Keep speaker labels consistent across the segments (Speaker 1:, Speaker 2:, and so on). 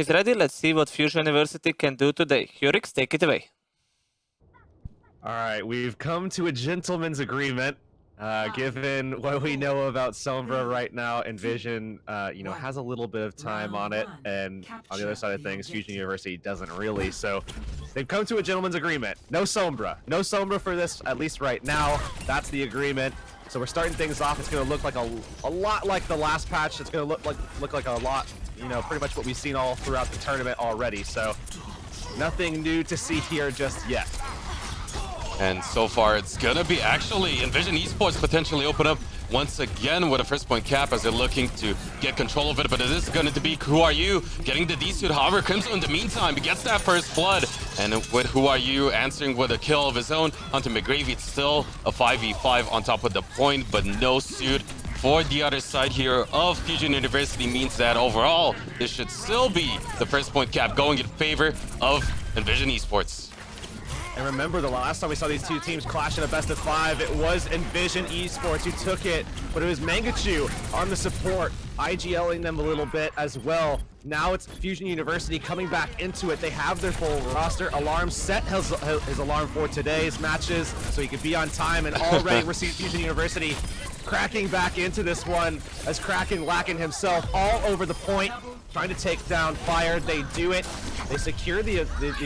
Speaker 1: He's ready. Let's see what Fusion University can do today. Hurix, take it away.
Speaker 2: All right, we've come to a gentleman's agreement. Given what we know about Sombra right now, Envision, has a little bit of time on it, and on the other side of things, Fusion University doesn't really. So they've come to a gentleman's agreement. No Sombra for this, at least right now. That's the agreement. So we're starting things off. It's going to look like a lot like the last patch. It's going to look like a lot, pretty much what we've seen all throughout the tournament already. So nothing new to see here just yet.
Speaker 3: And so far, it's gonna be actually Envision Esports potentially open up once again with a first point cap as they're looking to get control of it. But it is going to be Who Are You getting the D-suit. However, Crimson in the meantime gets that first blood. And with Who Are You answering with a kill of his own onto McGravy, it's still a 5v5 on top of the point, but no suit for the other side here of Fusion University means that overall, this should still be the first point cap going in favor of Envision Esports.
Speaker 2: And remember, the last time we saw these two teams clash in a best of 5, it was Envision Esports who took it, but it was Mangachu on the support, IGLing them a little bit as well. Now it's Fusion University coming back into it. They have their full roster. Alarm set his alarm for today's matches, so he could be on time, and already we're seeing Fusion University cracking back into this one as Kraken lacking himself all over the point, trying to take down Fire. They do it. They secure the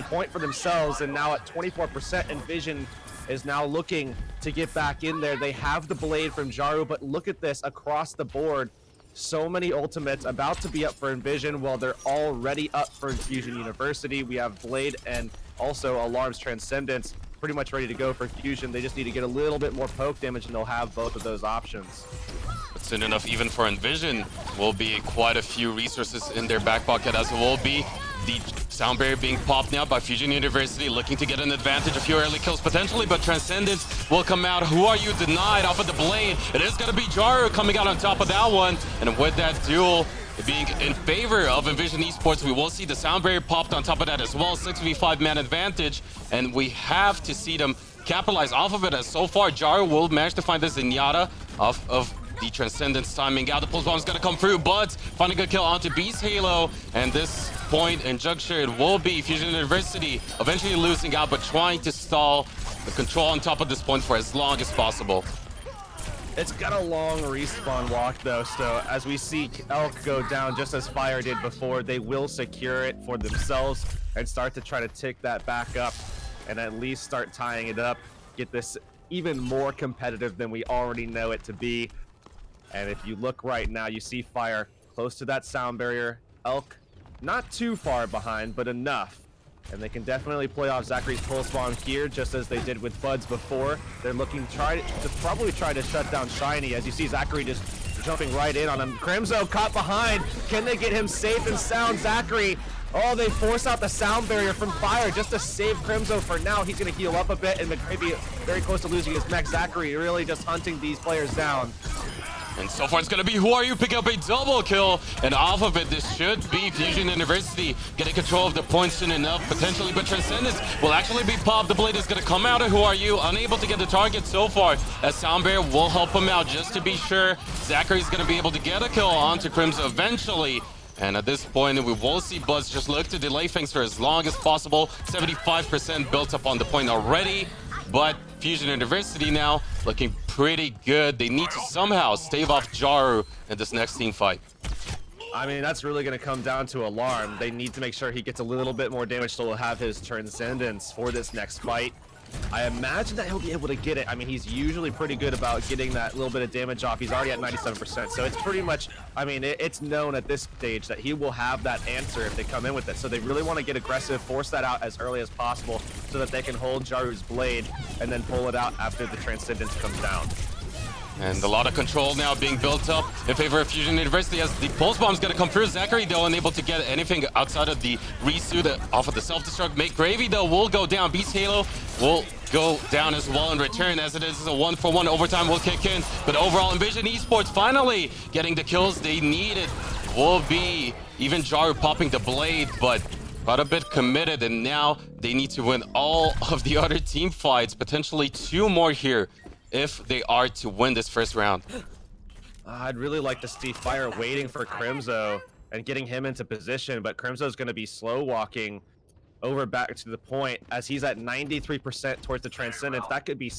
Speaker 2: point for themselves, and now at 24%, Envision is now looking to get back in there. They have the blade from Jaru, but look at this across the board. So many ultimates about to be up for Envision while they're already up for Fusion University. We have Blade and also Alarm's Transcendence pretty much ready to go for Fusion. They just need to get a little bit more poke damage and they'll have both of those options.
Speaker 3: But soon enough, even for Envision, will be quite a few resources in their back pocket, as it will be the sound barrier being popped now by Fusion University, looking to get an advantage, a few early kills potentially, but Transcendence will come out. Who Are You denied off of the blade. It is going to be Jaru coming out on top of that one, and with that duel being in favor of Envision Esports, we will see the sound barrier popped on top of that as well. 6v5 man advantage, and we have to see them capitalize off of it, as so far Jaru will manage to find the Zenyatta off of the Transcendence timing out. The pulse bomb is going to come through, but finding a kill onto Beast Halo, and this point in juncture, it will be Fusion University eventually losing out, but trying to stall the control on top of this point for as long as possible.
Speaker 2: It's got a long respawn walk though, so as we see Elk go down just as Fire did before, they will secure it for themselves and start to try to tick that back up and at least start tying it up, get this even more competitive than we already know it to be. And if you look right now, you see Fire close to that sound barrier. Elk not too far behind, but enough. And they can definitely play off Zachary's pulse bomb here, just as they did with Buds before. They're looking to probably try to shut down Shiny, as you see Zachary just jumping right in on him. Crimzo caught behind. Can they get him safe and sound? Zachary, oh, they force out the sound barrier from Fire just to save Crimzo for now. He's going to heal up a bit, and McGravy very close to losing his mech. Zachary really just hunting these players down.
Speaker 3: And so far it's going to be Who Are You picking up a double kill, and off of it this should be Fusion University getting control of the points soon enough potentially, but Transcendence will actually be popped. The blade is going to come out of Who Are You, unable to get the target so far, as Sound Barrier will help him out just to be sure. Zachary's going to be able to get a kill onto Crimson eventually. And at this point, we will see Buzz just look to delay things for as long as possible. 75% built up on the point already, but Fusion University now looking pretty good. They need to somehow stave off Jaru in this next team fight.
Speaker 2: I mean, that's really going to come down to Alarm. They need to make sure he gets a little bit more damage so he'll have his Transcendence for this next fight. I imagine that he'll be able to get it. I mean, he's usually pretty good about getting that little bit of damage off. He's already at 97%, so it's pretty much, I mean, it's known at this stage that he will have that answer if they come in with it. So they really want to get aggressive, force that out as early as possible so that they can hold Jaru's blade and then pull it out after the Transcendence comes down.
Speaker 3: And a lot of control now being built up in favor of Fusion University as the pulse bomb's going to come through. Zachary, though, unable to get anything outside of the resuit off of the self-destruct. McGravy, though, will go down. Beast Halo will go down as well in return, as it is a 1-for-1 overtime will kick in. But overall, Envision Esports finally getting the kills they needed. Will be even Jaru popping the blade, but got a bit committed, and now they need to win all of the other team fights, potentially 2 more here, if they are to win this first round.
Speaker 2: I'd really like to see Fire waiting for Crimzo and getting him into position, but Crimso's going to be slow walking over back to the point as he's at 93% towards the Transcendence. That could be,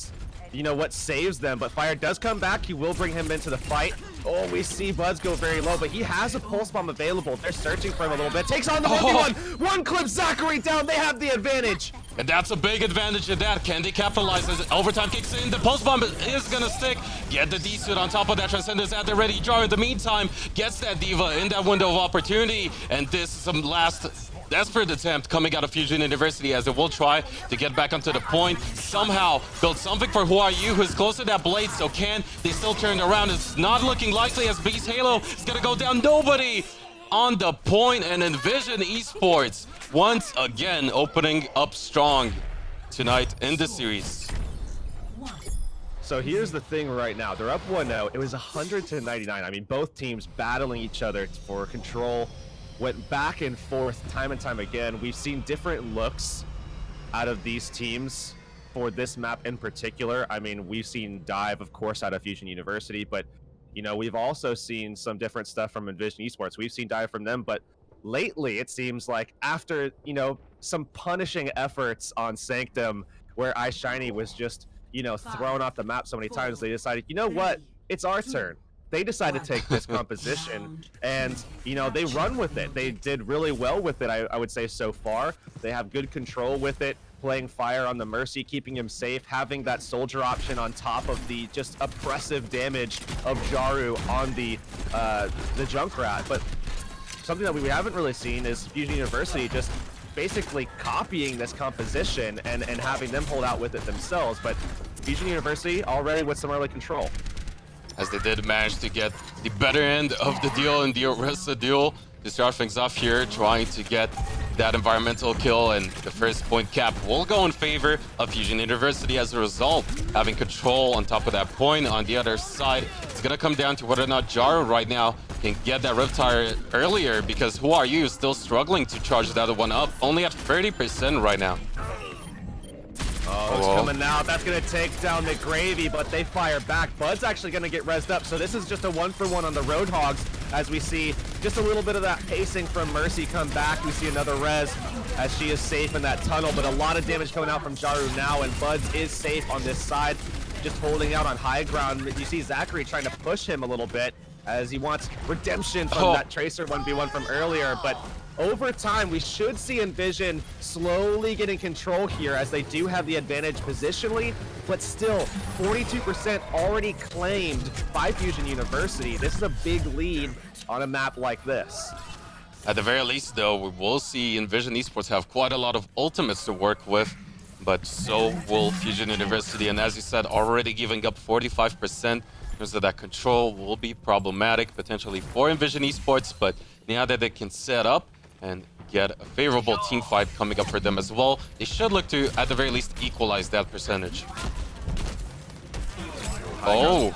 Speaker 2: you know, what saves them, but Fire does come back. He will bring him into the fight. Oh, we see Buds go very low, but he has a Pulse Bomb available. They're searching for him a little bit. Takes on the 1v1. One clip Zachary down. They have the advantage.
Speaker 3: And that's a big advantage of that. Can they capitalize as overtime kicks in? The Pulse Bomb is gonna stick. Get the D-suit on top of that Transcendence at the ready. Jar in the meantime gets that Diva in that window of opportunity. And this is some last desperate attempt coming out of Fusion University as they will try to get back onto the point. Somehow build something for Who Are You, who's close to that blade, so can they still turn around? It's not looking likely as Beast Halo is gonna go down. Nobody on the point, and Envision Esports once again opening up strong tonight in the series.
Speaker 2: So here's the thing right now. They're up 1-0. It was 100-99. I mean, both teams battling each other for control. Went back and forth time and time again. We've seen different looks out of these teams for this map in particular. I mean, we've seen Dive, of course, out of Fusion University, but, you know, we've also seen some different stuff from Envision Esports. We've seen Dive from them, but lately it seems like after, you know, some punishing efforts on Sanctum, where iShiny was just, you know, thrown off the map so many times, they decided, you know what, it's our turn. They decided to take this composition and, you know, they run with it. They did really well with it, I would say, so far. They have good control with it, playing Fire on the Mercy, keeping him safe, having that soldier option on top of the just oppressive damage of Jaru on the Junkrat. But something that we haven't really seen is Fusion University just basically copying this composition and having them hold out with it themselves. But Fusion University already with some early control,
Speaker 3: as they did manage to get the better end of the deal in the Orisa duel to start things off here, trying to get that environmental kill, and the first point cap will go in favor of Fusion University as a result, having control on top of that point. On the other side, it's gonna come down to whether or not Jaru right now can get that Riptire earlier, because Who Are You is still struggling to charge the other one up, only at 30% right now.
Speaker 2: Oh, it's coming out. That's going to take down McGravy, but they fire back. Bud's actually going to get rezzed up, so this is just a 1-for-1 on the Roadhogs, as we see just a little bit of that pacing from Mercy come back. We see another res as she is safe in that tunnel, but a lot of damage coming out from Jaru now, and Buds is safe on this side, just holding out on high ground. You see Zachary trying to push him a little bit as he wants redemption from that Tracer 1v1 from earlier, but over time, we should see Envision slowly getting control here, as they do have the advantage positionally, but still 42% already claimed by Fusion University. This is a big lead on a map like this.
Speaker 3: At the very least, though, we will see Envision Esports have quite a lot of ultimates to work with, but so will Fusion University. And as you said, already giving up 45%. So that control will be problematic potentially for Envision Esports, but now that they can set up and get a favorable team fight coming up for them as well, they should look to, at the very least, equalize that percentage. Oh,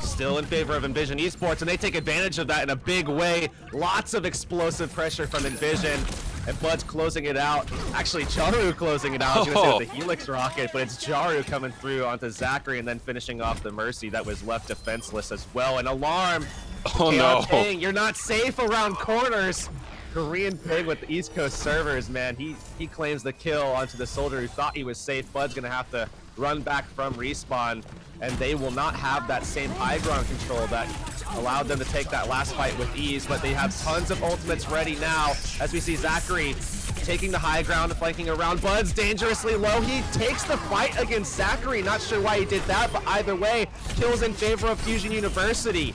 Speaker 2: still in favor of Envision Esports, and they take advantage of that in a big way. Lots of explosive pressure from Envision, and Bud's closing it out. Actually, Jaru closing it out. I was gonna say with the Helix rocket, but it's Jaru coming through onto Zachary and then finishing off the Mercy that was left defenseless as well. An alarm.
Speaker 3: Oh no!
Speaker 2: Ping, you're not safe around corners. Korean Pig with the East Coast servers, man. He claims the kill onto the soldier who thought he was safe. Bud's gonna have to run back from respawn, and they will not have that same high ground control that allowed them to take that last fight with ease, but they have tons of ultimates ready now, as we see Zachary taking the high ground, flanking around. Bud's dangerously low. He takes the fight against Zachary. Not sure why he did that, but either way, kills in favor of Fusion University.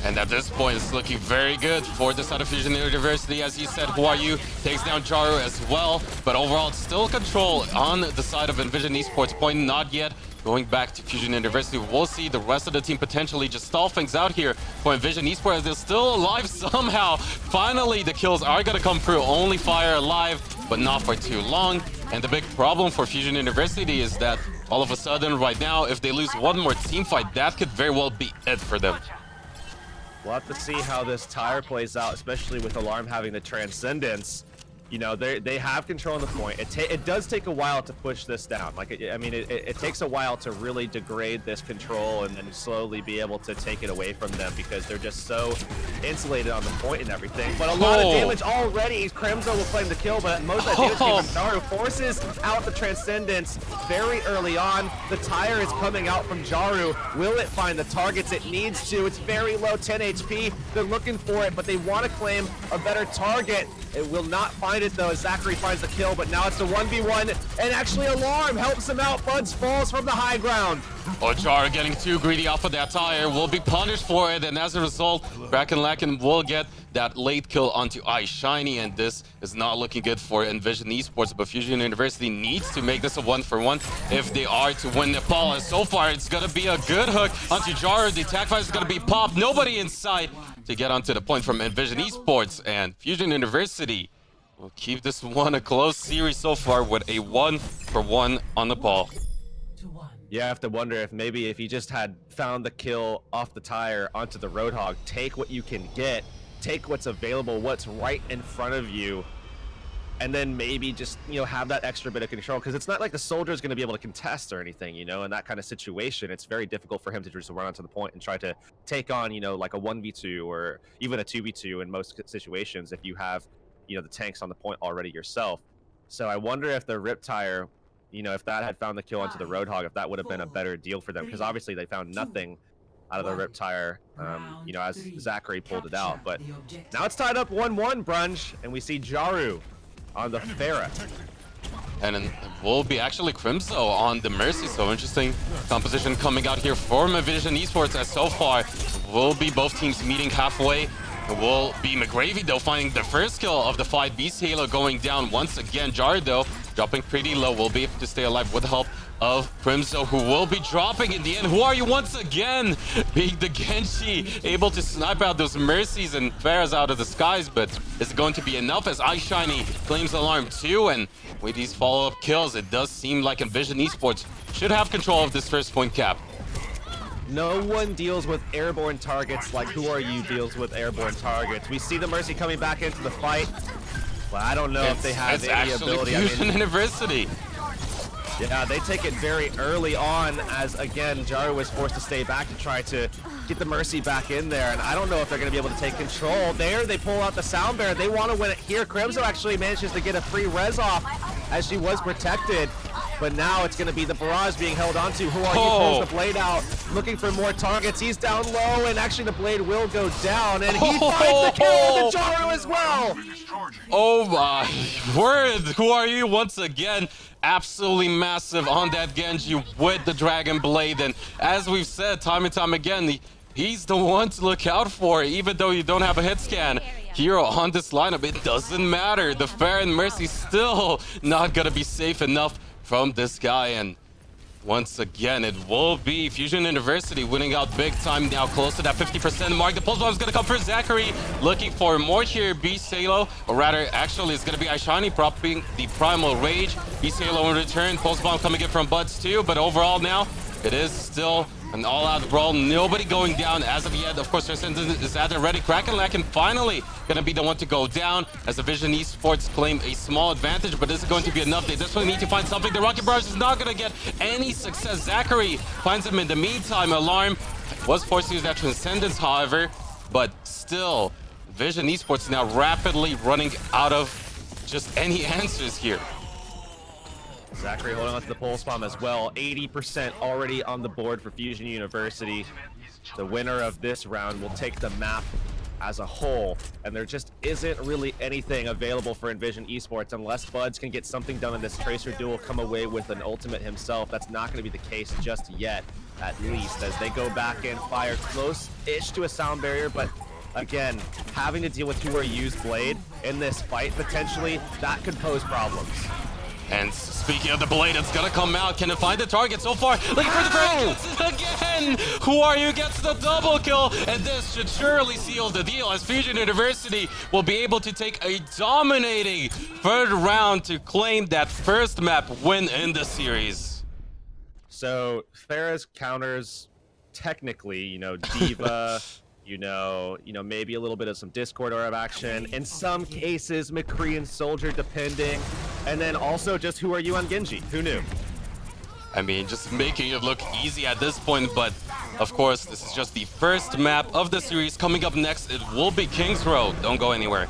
Speaker 3: And at this point, it's looking very good for the side of Fusion University. As you said, Who Are You takes down Jaru as well. But overall, it's still control on the side of Envision Esports. Point not yet. Going back to Fusion University, we'll see the rest of the team potentially just stall things out here for Envision Esports. They're still alive somehow. Finally, the kills are going to come through. Only Fire alive, but not for too long. And the big problem for Fusion University is that all of a sudden, right now, if they lose one more team fight, that could very well be it for them.
Speaker 2: We'll have to see how this tire plays out, especially with Alarm having the Transcendence. You know, they have control on the point. It does take a while to push this down. Like, it takes a while to really degrade this control and then slowly be able to take it away from them because they're just so insulated on the point and everything. But a lot of damage already. Crimzo will claim the kill, but most of that damage came from Jaru. Forces out the Transcendence very early on. The tire is coming out from Jaru. Will it find the targets it needs to? It's very low, 10 HP. They're looking for it, but they want to claim a better target. It will not find it though as Zachary finds the kill, but now it's a 1v1, and actually Alarm helps him out. Buds falls from the high ground.
Speaker 3: Jaru getting too greedy off of that tire will be punished for it, and as a result, Kraken will get that late kill onto iShiny, and this is not looking good for Envision Esports, but Fusion University needs to make this a 1-for-1 if they are to win Nepal, and so far it's gonna be a good hook onto Jaru. The attack fight is gonna be popped, nobody in sight to get onto the point from Envision Esports, and Fusion University will keep this one a close series so far with a 1-for-1 on the ball.
Speaker 2: You have to wonder if maybe if you just had found the kill off the tire onto the Roadhog, take what you can get, take what's available, what's right in front of you, and then maybe just, you know, have that extra bit of control, because it's not like the soldier is going to be able to contest or anything, you know, in that kind of situation. It's very difficult for him to just run onto the point and try to take on, you know, like a 1v2 or even a 2v2 in most situations if you have, you know, the tanks on the point already yourself. So I wonder if the Rip Tire, you know, if that had found the kill onto the Roadhog, if that would have been a better deal for them, because obviously they found nothing out of the Rip Tire, you know, as Zachary pulled it out. But now it's tied up 1-1, Brunch, and we see Jaru on the Pharah.
Speaker 3: And it will be actually Crimzo on the Mercy, so interesting composition coming out here for Envision Esports, as so far will be both teams meeting halfway. It will be McGravy though finding the first kill of the fight. Beast Halo going down once again. Jaru though dropping pretty low, will be able to stay alive with the help of Crimzo, who will be dropping in the end. Who are you once again? Being the Genji, able to snipe out those Mercies and Pharahs out of the skies, but is it going to be enough as iShiny claims Alarm too? And with these follow-up kills, it does seem like Envision Esports should have control of this first point cap.
Speaker 2: No one deals with airborne targets like Who Are You deals with airborne targets. We see the Mercy coming back into the fight, but I don't know if they have any ability.
Speaker 3: Fusion University.
Speaker 2: Yeah, they take it very early on as, again, Jaru was forced to stay back to try to get the Mercy back in there, and I don't know if they're going to be able to take control. There, they pull out the Sound Bear. They want to win it here. Crimzo actually manages to get a free res off as she was protected, but now it's going to be the barrage being held onto. Who Are You pulls the blade out, looking for more targets. He's down low, and actually the blade will go down, and he finds the kill with the Jaru as well.
Speaker 3: Oh my word, Who Are You once again absolutely massive on that Genji with the Dragon Blade, and as we've said time and time again, he's the one to look out for. Even though you don't have a hit scan here on this lineup, it doesn't matter. The Pharah and Mercy still not gonna be safe enough from this guy, and once again, it will be Fusion University winning out big time now, close to that 50% mark. The pulse bomb is going to come for Zachary, looking for more here. Beast Halo, or rather, actually, it's going to be iShiny propping the Primal Rage. Beast Halo in return, pulse bomb coming in from Buds too, but overall now, it is still an all-out brawl. Nobody going down as of yet. Of course, Transcendence is at the ready. Kraken finally gonna be the one to go down as the Vision Esports claim a small advantage, but is it going to be enough? They definitely need to find something. The Rocket Barrage is not gonna get any success. Zachary finds him in the meantime. Alarm was forced to use that Transcendence, however, but still, Vision Esports now rapidly running out of just any answers here.
Speaker 2: Zachary holding on to the pulse bomb as well. 80% already on the board for Fusion University. The winner of this round will take the map as a whole, and there just isn't really anything available for Envision Esports unless Buds can get something done in this Tracer duel, come away with an ultimate himself. That's not going to be the case just yet, at least, as they go back and fire close-ish to a sound barrier, but again, having to deal with Who Are You's blade in this fight, potentially, that could pose problems.
Speaker 3: And speaking of the blade, it's gonna come out. Can it find the target so far? Looking for the target again! Who Are You gets the double kill, and this should surely seal the deal as Fusion University will be able to take a dominating third round to claim that first map win in the series.
Speaker 2: So Pharah's counters, technically, you know, Diva, maybe a little bit of some Discord orb action. In some cases, McCree and Soldier, depending. And then also just who are you on Genji? Who knew?
Speaker 3: I mean, just making it look easy at this point, but of course, this is just the first map of the series. Coming up next, it will be King's Row. Don't go anywhere.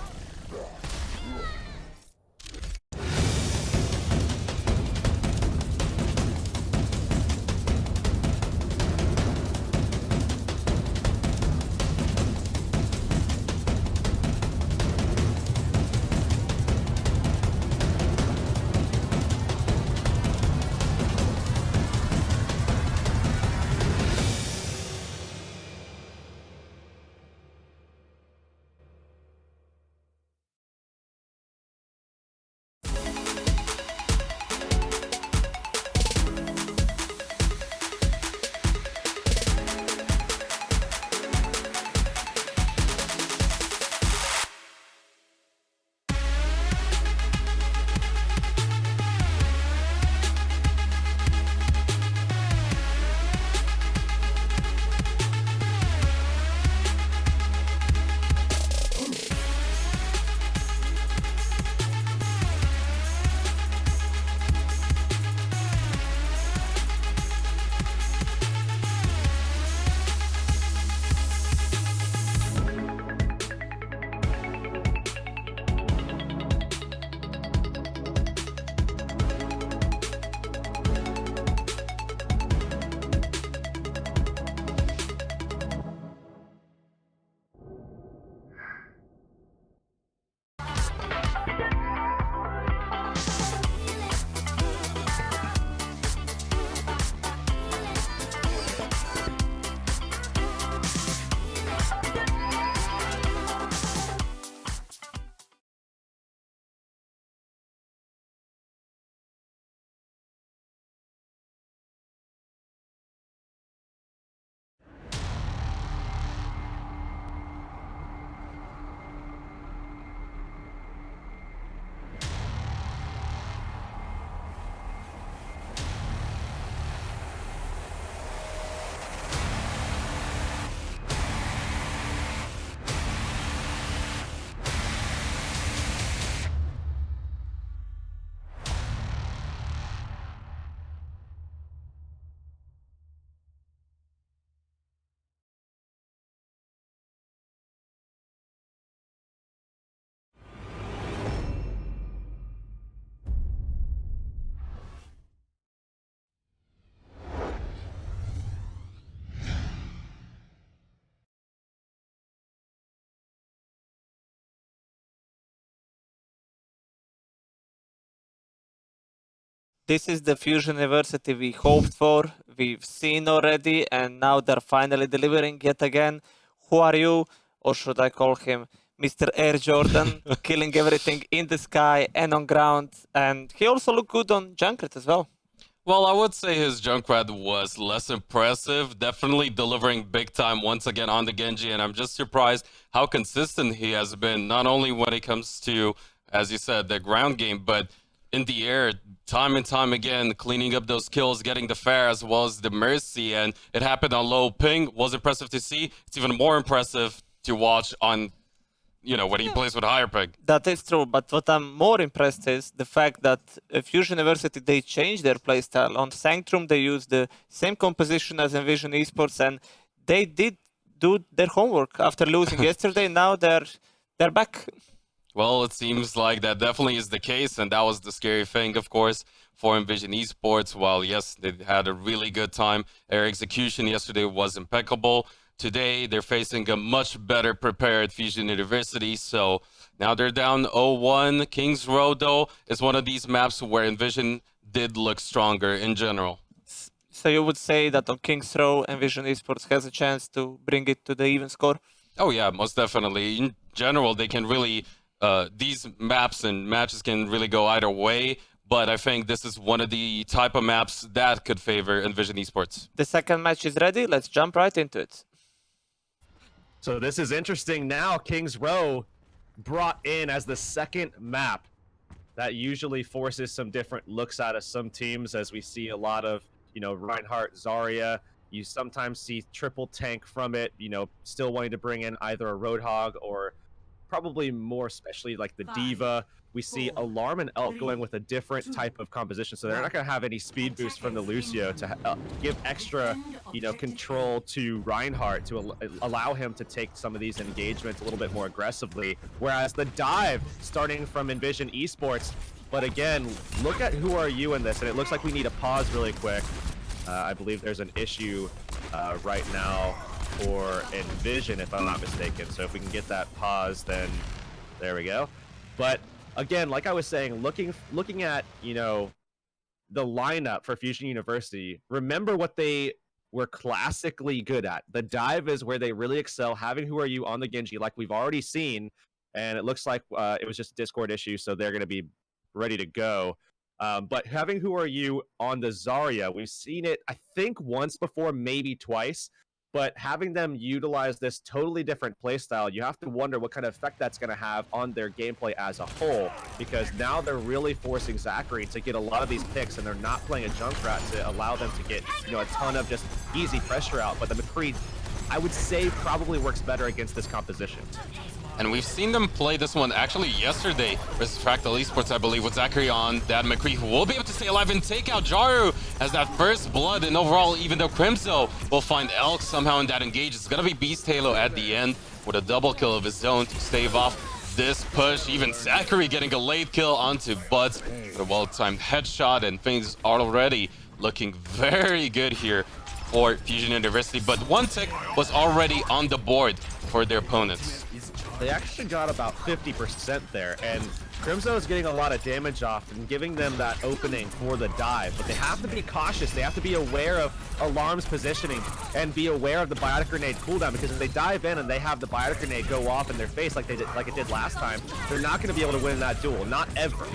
Speaker 1: This is the Fusion University we hoped for, we've seen already, and now they're finally delivering yet again. Who are you? Or should I call him Mr. Air Jordan, killing everything in the sky and on ground. And he also looked good on Junkrat as well.
Speaker 3: Well, I would say his Junkrat was less impressive, definitely delivering big time once again on the Genji, and I'm just surprised how consistent he has been, not only when it comes to, as you said, the ground game, but in the air, time and time again, cleaning up those kills, getting the fair as well as the mercy, and it happened on low ping. Was impressive to see. It's even more impressive to watch on, when he plays with higher ping.
Speaker 1: That is true, but what I'm more impressed is the fact that Fusion University, they changed their playstyle. On Sanctrum, they used the same composition as Envision Esports, and they did do their homework after losing yesterday. Now they're back.
Speaker 3: Well, it seems like that definitely is the case, and that was the scary thing, of course, for Envision Esports. While, yes, they had a really good time, their execution yesterday was impeccable. Today, they're facing a much better prepared Fusion University, so now they're down 0-1. King's Row, though, is one of these maps where Envision did look stronger in general.
Speaker 1: So you would say that on King's Row, Envision Esports has a chance to bring it to the even score?
Speaker 3: Oh, yeah, most definitely. In general, they can really... these maps and matches can really go either way, but I think this is one of the type of maps that could favor Envision Esports.
Speaker 1: The second match is ready. Let's jump right into it.
Speaker 2: So this is interesting now. King's Row brought in as the second map. That usually forces some different looks out of some teams, as we see a lot of, Reinhardt, Zarya You sometimes see triple tank from it, you know, still wanting to bring in either a Roadhog or probably more especially like the Diva. We see Alarm and Elk going with a different type of composition, so they're not going to have any speed boost from the Lucio to give extra, you know, control to Reinhardt to allow him to take some of these engagements a little bit more aggressively. Whereas the dive starting from Envision Esports, but again, look at who are you in this, and it looks like we need a pause really quick. I believe there's an issue right now for Envision, if I'm not mistaken. So if we can get that pause, then there we go. But again, like I was saying, looking at, you know, the lineup for Fusion University, remember what they were classically good at. The dive is where they really excel, having Who Are You on the Genji, like we've already seen. And it looks like it was just a Discord issue, so they're going to be ready to go. But having Who Are You on the Zarya, we've seen it, I think, once before, maybe twice. But having them utilize this totally different playstyle, you have to wonder what kind of effect that's going to have on their gameplay as a whole. Because now they're really forcing Zachary to get a lot of these picks, and they're not playing a Junkrat to allow them to get, you know, a ton of just easy pressure out. But the McCree, I would say, probably works better against this composition.
Speaker 3: And we've seen them play this one actually yesterday versus Fractal Esports, I believe, with Zachary on that McCree, who will be able to stay alive and take out Jaru as that first blood. And overall, even though Crimzo will find Elk somehow in that engage, it's going to be Beast Halo at the end with a double kill of his own to stave off this push. Even Zachary getting a late kill onto Buds with a well-timed headshot, and things are already looking very good here for Fusion University. But one tick was already on the board for their opponents.
Speaker 2: They actually got about 50% there, and Crimzo is getting a lot of damage off and giving them that opening for the dive. But they have to be cautious. They have to be aware of Alarm's positioning and be aware of the Biotic Grenade cooldown, because if they dive in and they have the Biotic Grenade go off in their face like it did last time, they're not going to be able to win that duel. Not ever.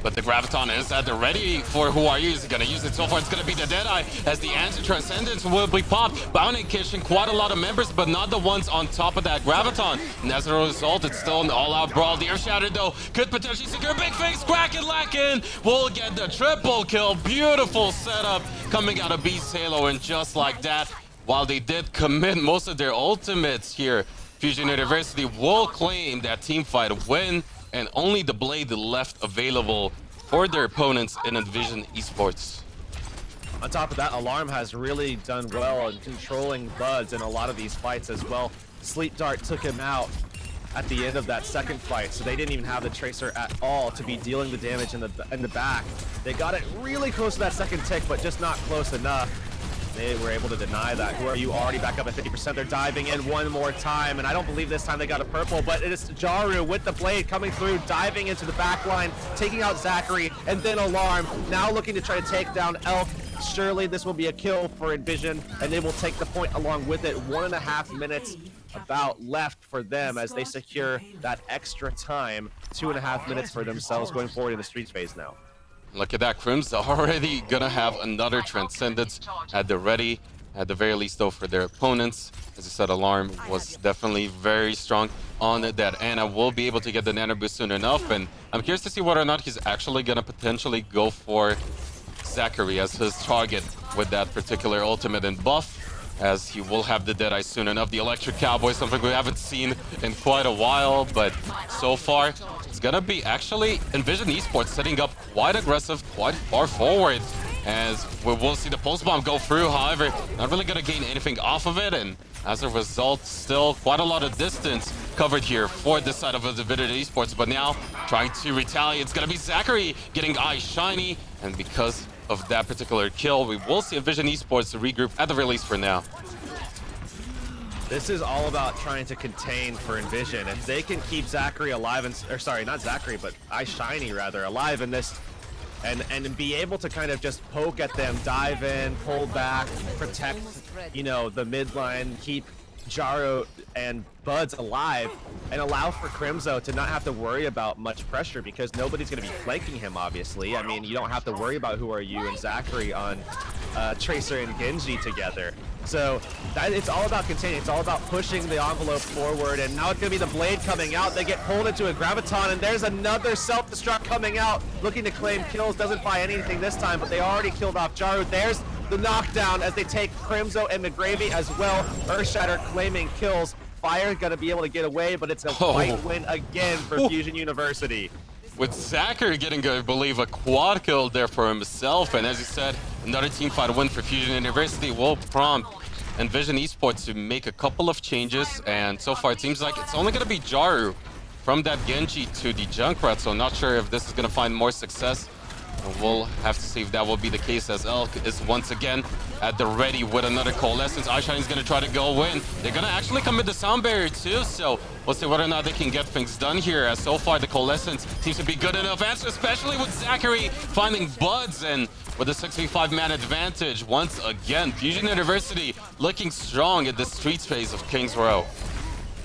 Speaker 3: But the Graviton is at the ready for Who Are You. He's going to use it so far. It's going to be the Deadeye as the answer Transcendence will be popped. Bounding Kitchen, quite a lot of members, but not the ones on top of that Graviton. And as a result, it's still an all-out brawl. The Ear Shatter, though, could potentially secure Big Face. Kraken Lakin will get the triple kill. Beautiful setup coming out of Beast Halo. And just like that, while they did commit most of their ultimates here, Fusion University will claim that teamfight win, and only the blade left available for their opponents in Envision Esports.
Speaker 2: On top of that, Alarm has really done well in controlling Buds in a lot of these fights as well. Sleep Dart took him out at the end of that second fight, so they didn't even have the Tracer at all to be dealing the damage in the back. They got it really close to that second tick, but just not close enough. They were able to deny that. Who Are You already back up at 50%? They're diving in one more time, and I don't believe this time they got a purple, but it is Jaru with the blade coming through, diving into the back line, taking out Zachary, and then Alarm, now looking to try to take down Elk. Surely this will be a kill for Envision, and they will take the point along with it. 1.5 minutes about left for them as they secure that extra time. 2.5 minutes for themselves going forward in the Streets phase now.
Speaker 3: Look at that, Crims already gonna have another Transcendence at the ready, at the very least though for their opponents. As I said, Alarm was definitely very strong on that Ana. Will be able to get the Nano Boost soon enough, and I'm curious to see whether or not he's actually gonna potentially go for Zachary as his target with that particular ultimate and buff, as he will have the Deadeye soon enough. The Electric Cowboy, something we haven't seen in quite a while, but so far it's gonna be actually Envision Esports setting up quite aggressive, quite far forward, as we will see the Pulse Bomb go through. However, not really gonna gain anything off of it, and as a result, still quite a lot of distance covered here for this side of Envision Esports. But now, trying to retaliate, it's gonna be Zachary getting Eyes Shiny, and because of that particular kill, we will see Envision Esports regroup at the release for now.
Speaker 2: This is all about trying to contain for Envision. If they can keep Zachary alive, or sorry, not Zachary, but Eyes Shiny rather, alive in this, and be able to kind of just poke at them, dive in, pull back, protect, you know, the mid line, keep Jaro and Buds alive, and allow for Crimzo to not have to worry about much pressure, because nobody's going to be flanking him, obviously. I mean, you don't have to worry about Who Are You and Zachary on Tracer and Genji together. So it's all about containing. It's all about pushing the envelope forward, and now it's going to be the blade coming out. They get pulled into a Graviton, and there's another self-destruct coming out, looking to claim kills. Doesn't buy anything this time, but they already killed off Jaru. There's the knockdown as they take Crimzo and McGravy as well. Earthshatter claiming kills. Fire gonna be able to get away, but it's a fight win again for Fusion University.
Speaker 3: With Zachary getting, I believe, a quad kill there for himself, and as you said, another team fight win for Fusion University will prompt Envision Esports to make a couple of changes, and so far it seems like it's only going to be Jaru from that Genji to the Junkrat, so not sure if this is going to find more success. We'll have to see if that will be the case, as Elk is once again at the ready with another Coalescence. iShiny is going to try to go in. They're going to actually commit the Sound Barrier too, so we'll see whether or not they can get things done here, as so far the Coalescence seems to be good enough answer, especially with Zachary finding Buds, and with a 65-man advantage. Once again, Fusion University looking strong at the streets phase of Kings Row.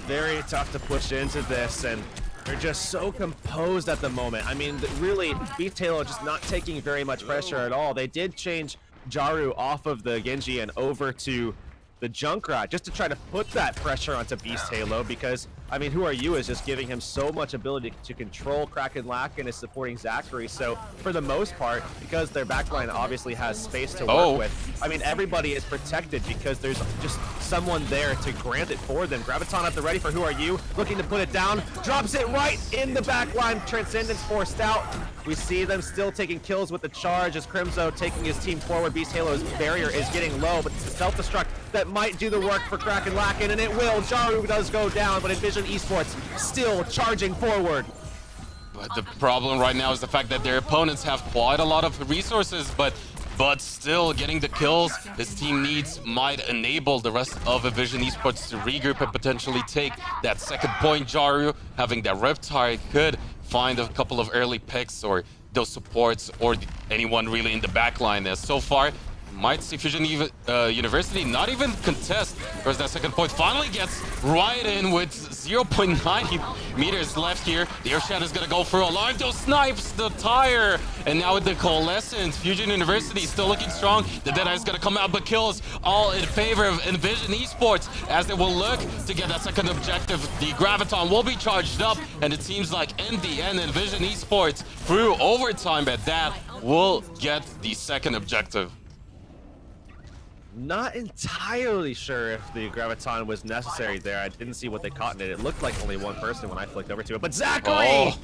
Speaker 2: Very tough to push into this, and they're just so composed at the moment. I mean, really, Beast Halo just not taking very much pressure at all. They did change Jaru off of the Genji and over to the Junkrat just to try to put that pressure onto Beast Halo, because, I mean, Who Are You is just giving him so much ability to control Kraken Lack and is supporting Zachary. So, for the most part, because their backline obviously has space to work with, I mean, everybody is protected because there's just someone there to grant it for them. Graviton at the ready for Who Are You, looking to put it down, drops it right in the backline. Transcendence forced out. We see them still taking kills with the charge as Crimzo taking his team forward. Beast Halo's barrier is getting low, but it's a self-destruct that might do the work for Kraken Lacken, and it will. Jaru does go down, but Envision Esports still charging forward.
Speaker 3: But the problem right now is the fact that their opponents have quite a lot of resources, but still getting the kills this team needs might enable the rest of Envision Esports to regroup and potentially take that second point. Jaru having that Riptide could find a couple of early picks or those supports or anyone really in the backline. As so far, might see Fusion University not even contest. Whereas that second point finally gets right in with 0.9 meters left here. The Earthshatter is going to go for Alarm. Those snipes the tire. And now with the Coalescence, Fusion University still looking strong. The Deadeye is going to come out, but kills all in favor of Envision Esports as they will look to get that second objective. The Graviton will be charged up, and it seems like in the end, Envision Esports, through overtime at that, will get the second objective.
Speaker 2: Not entirely sure if the Graviton was necessary there. I didn't see what they caught in it. It looked like only one person when I flicked over to it. But Zachary!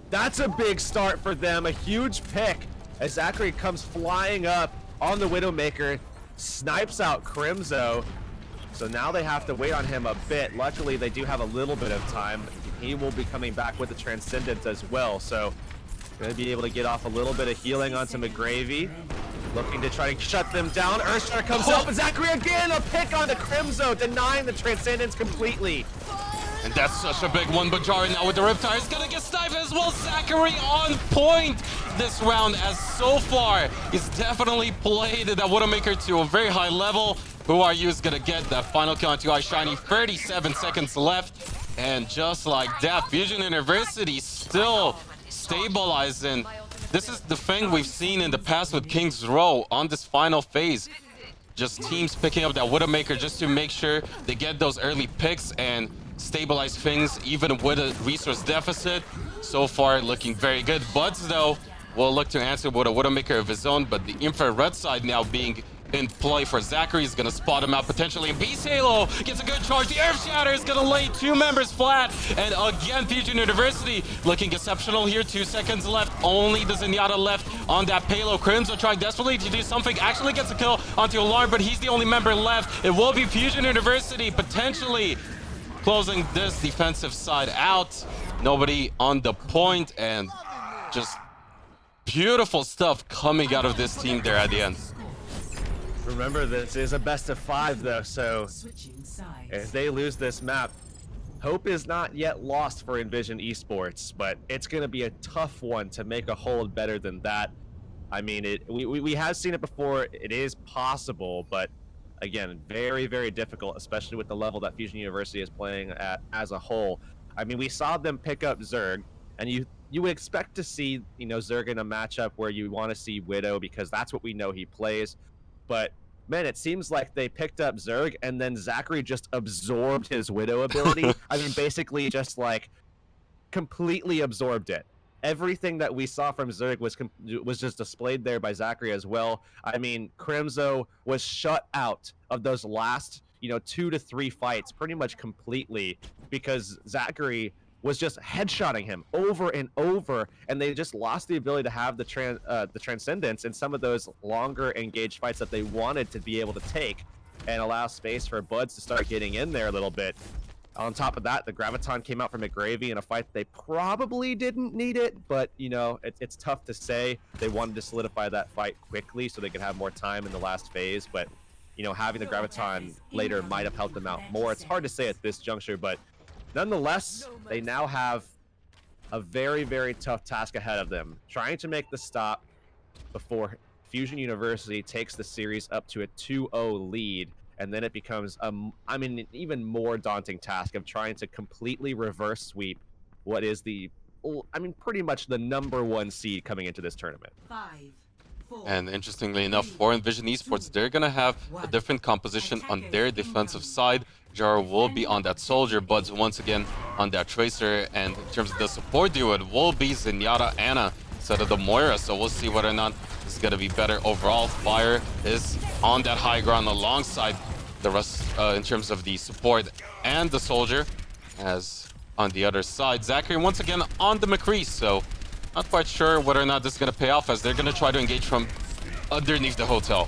Speaker 2: That's a big start for them. A huge pick as Zachary comes flying up on the Widowmaker, snipes out Crimzo. So now they have to wait on him a bit. Luckily, they do have a little bit of time. He will be coming back with the Transcendence as well. So gonna be able to get off a little bit of healing onto McGravy. Looking to try to shut them down. Earthshatter comes up, and Zachary again, a pick onto Crimzo, denying the Transcendence completely.
Speaker 3: And that's such a big one, but Jaru now with the Riptide is gonna get sniped as well. Zachary on point this round, as so far he's definitely played that Widowmaker to a very high level. Who Are You is gonna get that final kill onto iShiny. 37 seconds left, and just like that, Fusion University still stabilizing. This is the thing we've seen in the past with Kings Row on this final phase. Just teams picking up that Widowmaker just to make sure they get those early picks and stabilize things even with a resource deficit. So far looking very good. Buds though will look to answer with a Widowmaker of his own, but the infrared side now being in play for Zachary is gonna spot him out potentially. And Beast Halo gets a good charge. The Earthshatter is gonna lay two members flat. And again, Fusion University looking exceptional here. 2 seconds left. Only the Zenyatta left on that payload. Crimzo trying desperately to do something. Actually gets a kill onto Alarm, but he's the only member left. It will be Fusion University potentially closing this defensive side out. Nobody on the point, and just beautiful stuff coming out of this team there at the end.
Speaker 2: Remember, this is a best of 5 though, so if they lose this map, hope is not yet lost for Envision Esports, but it's going to be a tough one to make a hold better than that. I mean, we have seen it before. It is possible, but again, very, very difficult, especially with the level that Fusion University is playing at as a whole. I mean, we saw them pick up Zerg, and you would expect to see, you know, Zerg in a matchup where you want to see Widow because that's what we know he plays. But man, it seems like they picked up Zerg and then Zachary just absorbed his Widow ability. I mean, basically just like completely absorbed it. everything that we saw from Zerg was just displayed there by Zachary as well. I mean, Crimzo was shut out of those last, 2 to 3 fights pretty much completely because Zachary was just headshotting him over and over, and they just lost the ability to have the transcendence in some of those longer engaged fights that they wanted to be able to take and allow space for Buds to start getting in there a little bit. On top of that, the Graviton came out from McGravy in a fight they probably didn't need it, but, it's tough to say. They wanted to solidify that fight quickly so they could have more time in the last phase, but, having the Graviton later might have helped them out more. It's hard to say at this juncture, but nonetheless, they now have a very, very tough task ahead of them, trying to make the stop before Fusion University takes the series up to a 2-0 lead, and then it becomes an even more daunting task of trying to completely reverse sweep what is pretty much the #1 seed coming into this tournament.
Speaker 4: 5, 4,
Speaker 3: And interestingly enough, for Envision Esports, they're going to have a different composition on their defensive side. Jaro will be on that Soldier, Buds once again on that Tracer, and in terms of the support duo, it will be Zenyatta Ana instead of the Moira, so we'll see whether or not this is going to be better overall. Fire is on that high ground alongside the rest in terms of the support and the Soldier, as on the other side, Zachary once again on the McCree, so not quite sure whether or not this is going to pay off, as they're going to try to engage from underneath the hotel.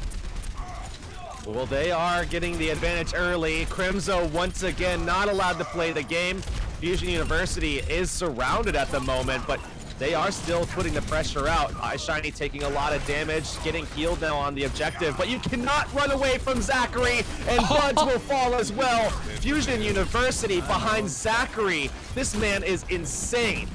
Speaker 2: Well, they are getting the advantage early. Crimzo once again not allowed to play the game. Fusion University is surrounded at the moment, but they are still putting the pressure out. iShiny taking a lot of damage, getting healed now on the objective, but you cannot run away from Zachary, and Buds will fall as well. Fusion University behind Zachary. This man is insane.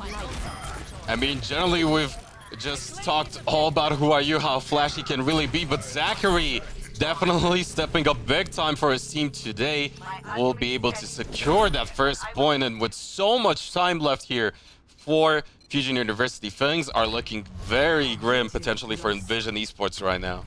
Speaker 3: I mean, generally we've just talked all about who are you, how flashy can really be, but Zachary definitely stepping up big time for his team today. Will be able to secure that first point, and with so much time left here for Fusion University, things are looking very grim potentially for Envision Esports right now.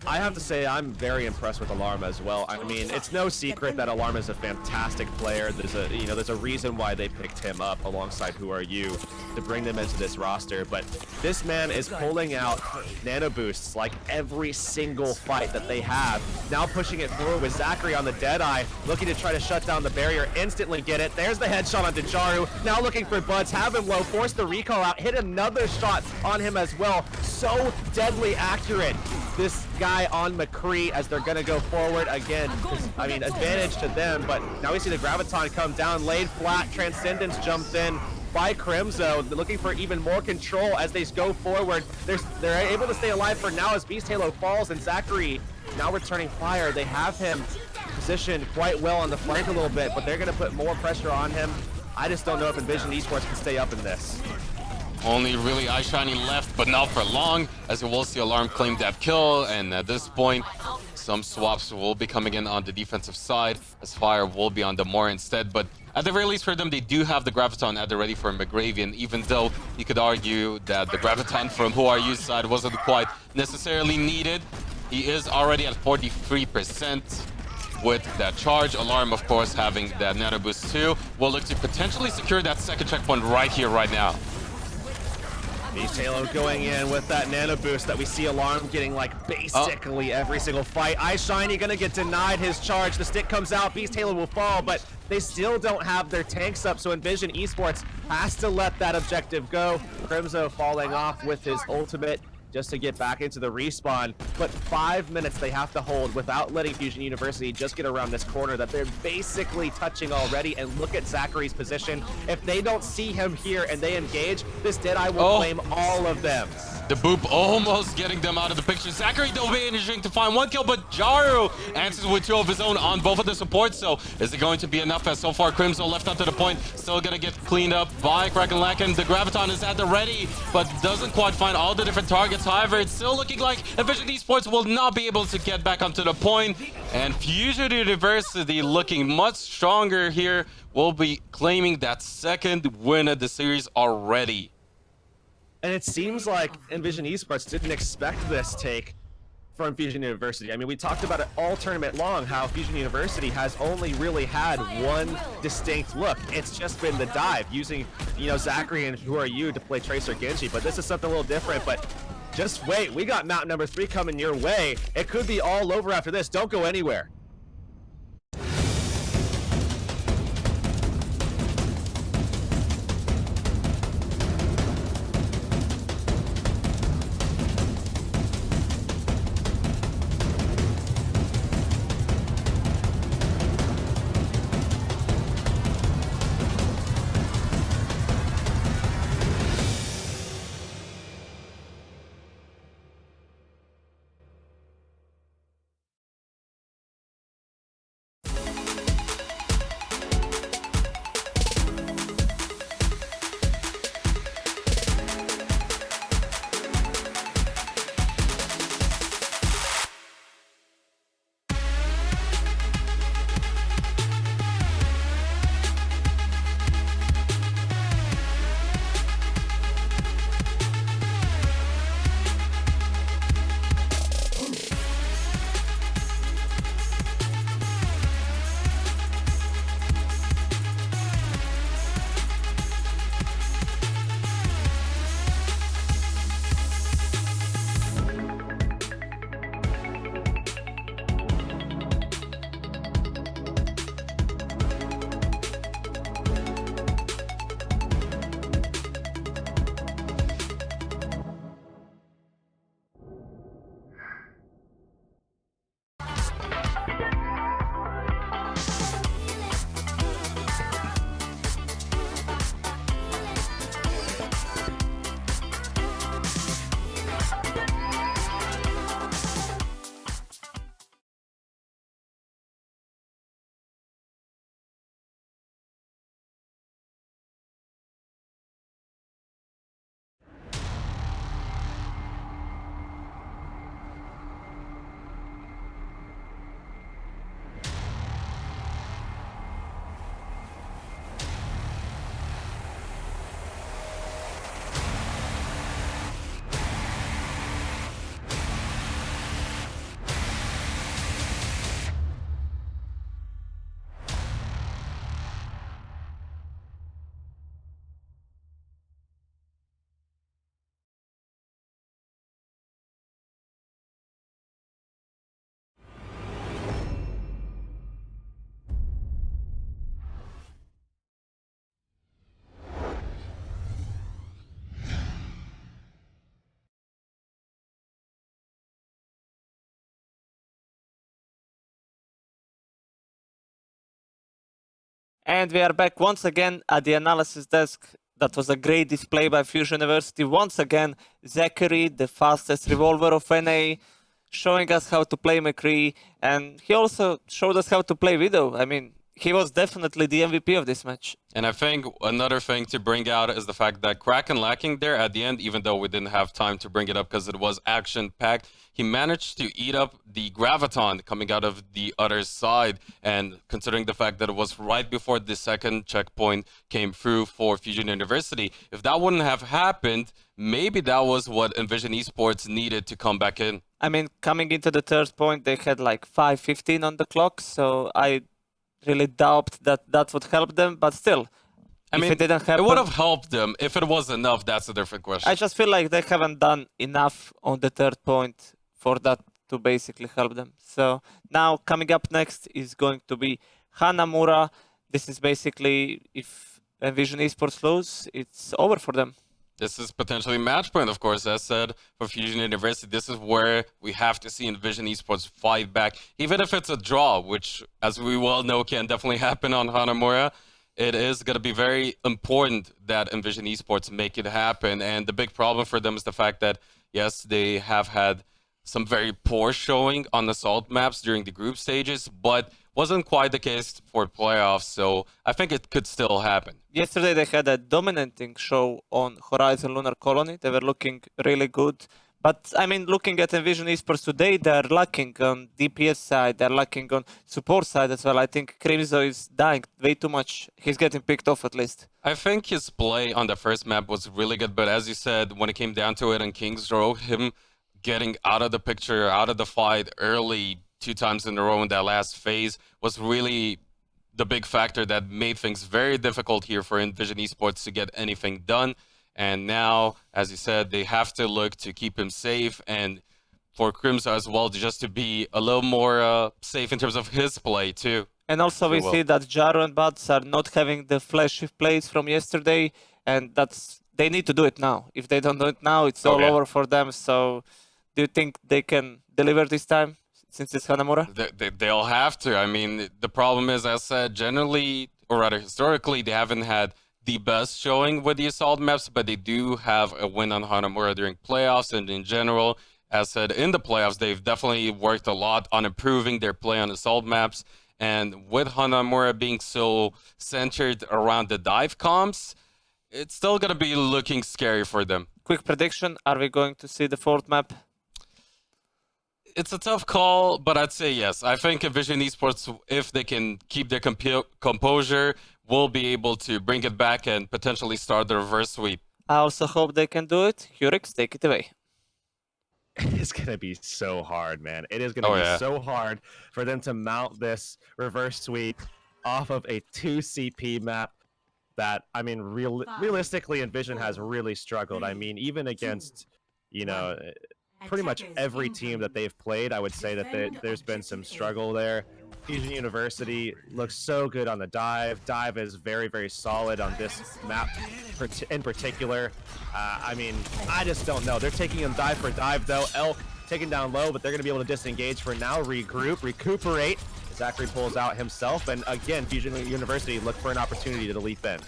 Speaker 2: I have to say I'm very impressed with Alarm as well. I mean, it's no secret that Alarm is a fantastic player. There's a reason why they picked him up alongside Who Are You to bring them into this roster. But this man is pulling out nano boosts like every single fight that they have. Now pushing it forward with Zachary on the Deadeye, looking to try to shut down the barrier, instantly get it. There's the headshot onto Jaru. Now looking for Buds, have him low, force the recall out, hit another shot on him as well. So deadly accurate. This guy on McCree as they're gonna go forward again. Advantage to them, but now we see the Graviton come down, laid flat, Transcendence jumped in by Crimzo. They're looking for even more control as they go forward. They're able to stay alive for now as Beast Halo falls, and Zachary now returning fire. They have him positioned quite well on the flank a little bit, but they're gonna put more pressure on him. I just don't know if Envision Esports can stay up in this.
Speaker 3: Only really iShiny left, but not for long, as we will see Alarm claim that kill, and at this point, some swaps will be coming in on the defensive side, as Fire will be on the Moira instead, but at the very least for them, they do have the Graviton at the ready for McGravy, and even though you could argue that the Graviton from Who Are You's side wasn't quite necessarily needed, he is already at 43% with that charge. Alarm, of course, having that nano boost too, will look to potentially secure that second checkpoint right here, right now.
Speaker 2: Beast Halo going in with that nano boost that we see Alarm getting like basically every single fight. iShiny gonna get denied his charge. The stick comes out, Beast Halo will fall, but they still don't have their tanks up, so Envision Esports has to let that objective go. Crimzo falling off with his ultimate just to get back into the respawn, but 5 minutes they have to hold without letting Fusion University just get around this corner that they're basically touching already. And look at Zachary's position. If they don't see him here and they engage, this Deadeye will claim all of them.
Speaker 3: The boop almost getting them out of the picture. Zachary though managing to find one kill, but Jaru answers with 2 of his own on both of the supports. So is it going to be enough? As so far Crimson left up to the point, still gonna get cleaned up by Krakenlaken. The Graviton is at the ready, but doesn't quite find all the different targets. However, it's still looking like Envision Esports will not be able to get back onto the point. And Fusion University looking much stronger here, will be claiming that second win of the series already.
Speaker 2: And it seems like Envision Esports didn't expect this take. for Envision University. I mean, we talked about it all tournament long, how Fusion University has only really had one distinct look. It's just been the dive, using, Zachary and Who Are You to play Tracer Genji, but this is something a little different. But just wait, we got map number 3 coming your way. It could be all over after this. Don't go anywhere.
Speaker 1: And we are back once again at the analysis desk. That was a great display by Fusion University. Once again, Zachary, the fastest revolver of NA, showing us how to play McCree. And he also showed us how to play Widow. I mean, he was definitely the MVP of this match.
Speaker 3: And I think another thing to bring out is the fact that Kraken lacking there at the end, even though we didn't have time to bring it up because it was action-packed, he managed to eat up the Graviton coming out of the other side. And considering the fact that it was right before the second checkpoint came through for Fusion University, if that wouldn't have happened, maybe that was what Envision Esports needed to come back in.
Speaker 1: I mean, coming into the third point, they had like 5:15 on the clock, so I really doubt that that would help them, but still,
Speaker 3: I mean,
Speaker 1: it didn't happen,
Speaker 3: it would have helped them. If it was enough, that's a different question.
Speaker 1: I just feel like they haven't done enough on the third point for that to basically help them. So now coming up next is going to be Hanamura. This is basically, if Envision Esports lose, it's over for them.
Speaker 3: This is potentially match point, of course, as said, for Fusion University. This is where we have to see Envision Esports fight back. Even if it's a draw, which, as we well know, can definitely happen on Hanamura, it is going to be very important that Envision Esports make it happen. And the big problem for them is the fact that, yes, they have had some very poor showing on assault maps during the group stages, but wasn't quite the case for playoffs, so I think it could still happen.
Speaker 1: Yesterday they had a dominating show on Horizon Lunar Colony. They were looking really good. But, I mean, looking at Envision Esports today, they're lacking on DPS side, they're lacking on support side as well. I think Crimzo is dying way too much. He's getting picked off at least.
Speaker 3: I think his play on the first map was really good, but as you said, when it came down to it and Kings Row, him getting out of the picture, out of the fight early 2 times in a row in that last phase was really the big factor that made things very difficult here for Envision Esports to get anything done. And now, as you said, they have to look to keep him safe, and for Crimson as well, just to be a little more safe in terms of his play too.
Speaker 1: And also we see that Jaro and Buds are not having the flashy plays from yesterday, and they need to do it now. If they don't do it now, it's all over for them. So do you think they can deliver this time, since it's Hanamura?
Speaker 3: They'll have to. I mean, the problem is, as I said, generally, or rather historically, they haven't had the best showing with the Assault maps, but they do have a win on Hanamura during playoffs, and in general, as said, in the playoffs, they've definitely worked a lot on improving their play on Assault maps. And with Hanamura being so centered around the dive comps, it's still going to be looking scary for them.
Speaker 1: Quick prediction, are we going to see the fourth map?
Speaker 3: It's a tough call, but I'd say yes. I think Envision Esports, if they can keep their composure, will be able to bring it back and potentially start the reverse sweep.
Speaker 1: I also hope they can do it. Hurix, take it away.
Speaker 2: It's going to be so hard, man. It is going to be so hard for them to mount this reverse sweep off of a 2 CP map that, I mean, realistically, Envision has really struggled. I mean, even against, you know, pretty much every team that they've played, I would say that there's been some struggle there. Fusion University looks so good on the dive. Dive is very, very solid on this map in particular. I mean, I just don't know. They're taking him dive for dive, though. Elk taken down low, but they're going to be able to disengage for now, regroup, recuperate. Zachary pulls out himself, and again, Fusion University look for an opportunity to leap in.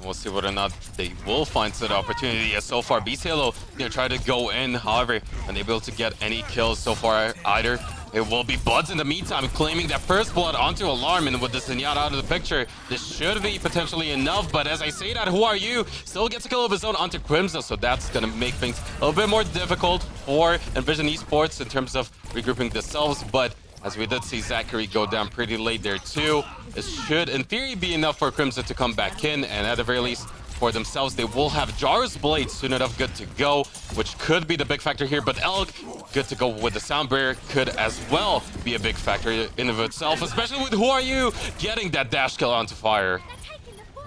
Speaker 3: We'll see whether or not they will find that opportunity. As so far, Beast Halo, they're trying to go in, however, unable to get any kills so far either. It will be Buds in the meantime, claiming that first blood onto Alarm, and with the Zenyatta out of the picture, this should be potentially enough, but as I say that, Who Are You still gets a kill of his own onto Crimson, so that's going to make things a little bit more difficult for Envision Esports in terms of regrouping themselves, but as we did see Zachary go down pretty late there too, it should in theory be enough for Crimson to come back in, and at the very least for themselves, they will have Jar's Blade soon enough good to go, which could be the big factor here, but Elk good to go with the Sound Barrier could as well be a big factor in of itself, especially with Who Are You getting that dash kill onto Fire.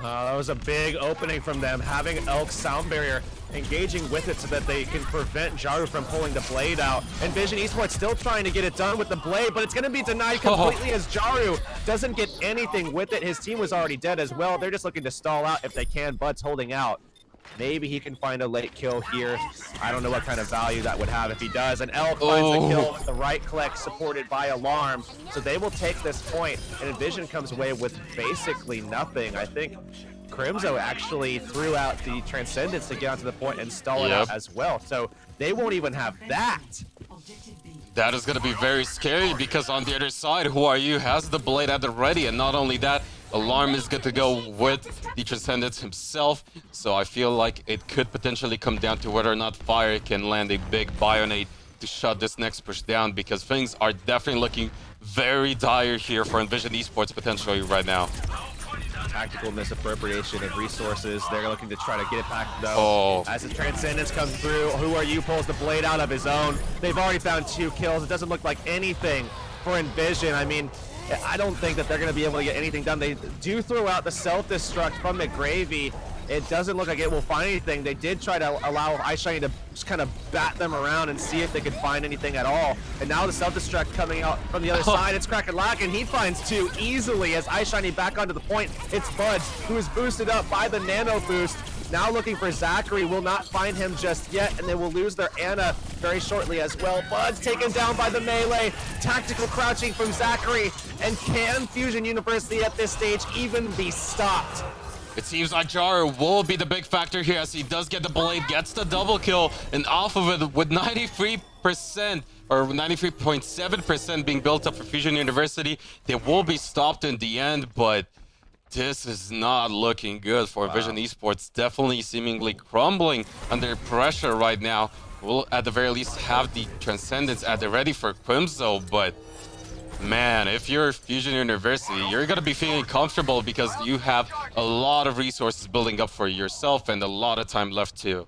Speaker 2: That was a big opening from them, having Elk's Sound Barrier engaging with it so that they can prevent Jaru from pulling the blade out. Envision Esports still trying to get it done with the blade, but it's going to be denied completely as Jaru doesn't get anything with it. His team was already dead as well. They're just looking to stall out if they can. Bud's holding out. Maybe he can find a late kill here. I don't know what kind of value that would have if he does. And Elk finds the kill with the right click supported by Alarm. So they will take this point, and Envision comes away with basically nothing. I think Crimzo actually threw out the Transcendence to get onto the point and stall it out as well. So they won't even have that.
Speaker 3: That is going to be very scary because on the other side, Who Are You has the blade at the ready, and not only that, Alarm is good to go with the Transcendence himself. So I feel like it could potentially come down to whether or not Fire can land a big Bionade to shut this next push down, because things are definitely looking very dire here for Envision Esports potentially right now.
Speaker 2: Tactical misappropriation of resources. They're looking to try to get it back though. As the Transcendence comes through, Who Are You pulls the blade out of his own. They've already found 2 kills. It doesn't look like anything for Envision. I mean, I don't think that they're going to be able to get anything done. They do throw out the self-destruct from McGravy. It doesn't look like it will find anything. They did try to allow iShiny to just kind of bat them around and see if they could find anything at all. And now the self-destruct coming out from the other side. It's Crack-a-Lack, and he finds 2 easily as iShiny back onto the point. It's Buds, who is boosted up by the nano boost. Now looking for Zachary, will not find him just yet, and they will lose their Ana very shortly as well. Buds taken down by the melee. Tactical crouching from Zachary, and can Fusion University at this stage even be stopped?
Speaker 3: It seems like Jaru will be the big factor here as he does get the blade, gets the double kill, and off of it with 93% or 93.7% being built up for Fusion University, they will be stopped in the end, but this is not looking good for Envision Esports. Definitely seemingly crumbling under pressure right now. We'll at the very least have the Transcendence at the ready for Crimzo, but man, if you're Fusion University, you're going to be feeling comfortable because you have a lot of resources building up for yourself and a lot of time left too.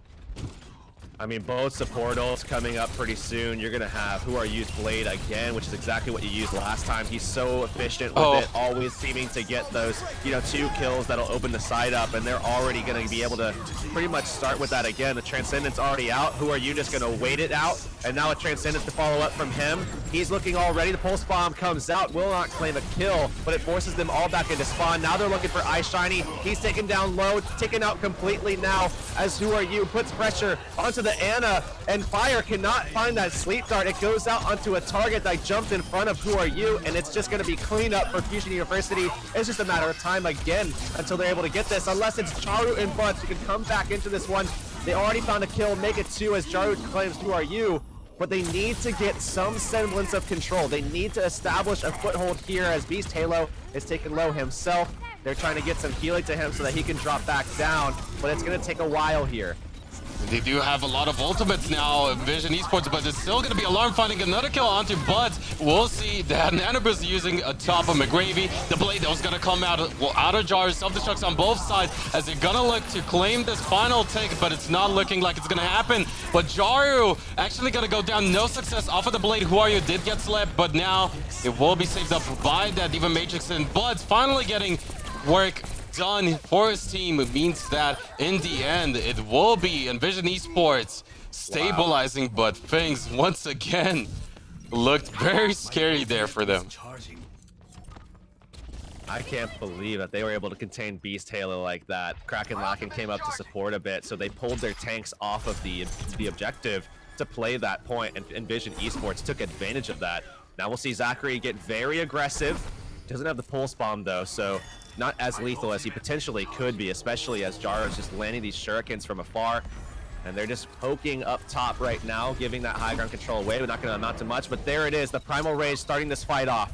Speaker 2: I mean, both support ults coming up pretty soon. You're gonna have Who Are You's Blade again, which is exactly what you used last time. He's so efficient with it, always seeming to get those, 2 kills that'll open the side up, and they're already gonna be able to pretty much start with that again. The Transcendent's already out. Who Are You just gonna wait it out? And now a Transcendent to follow up from him. He's looking all ready. The Pulse Bomb comes out, will not claim a kill, but it forces them all back into spawn. Now they're looking for iShiny. He's taken down low, taken out completely now as Who Are You puts pressure onto the Ana, and Fire cannot find that sleep dart. It goes out onto a target that jumped in front of Who Are You, and it's just going to be cleanup for Fusion University. It's just a matter of time again until they're able to get this, unless it's Jaru and Buds who can come back into this one. They already found a kill, make it 2 as Jaru claims Who Are You, but they need to get some semblance of control. They need to establish a foothold here as Beast Halo is taking low himself. They're trying to get some healing to him so that he can drop back down, but it's going to take a while here.
Speaker 3: They do have a lot of ultimates now, Envision Esports, but it's still going to be Alarm finding another kill onto Buds. We'll see that Nanobus using a top of McGravy. The blade that was going to come out of Jar, self-destructs on both sides as they're going to look to claim this final take, but it's not looking like it's going to happen. But Jaru actually going to go down, no success off of the blade. Who Are You did get slapped, but now it will be saved up by that Diva Matrix, and Buds finally getting work done for his team. It means that in the end it will be Envision Esports stabilizing, but things once again looked very scary there for them.
Speaker 2: I can't believe that they were able to contain Beast Halo like that. Kraken Laken came up to support a bit, so they pulled their tanks off of the objective to play that point, and Envision Esports took advantage of that. Now we'll see Zachary get very aggressive. Doesn't have the pulse bomb though, so not as lethal as he potentially could be, especially as Jaro's just landing these shurikens from afar. And they're just poking up top right now, giving that high ground control away, but not going to amount to much. But there it is, the Primal Rage starting this fight off.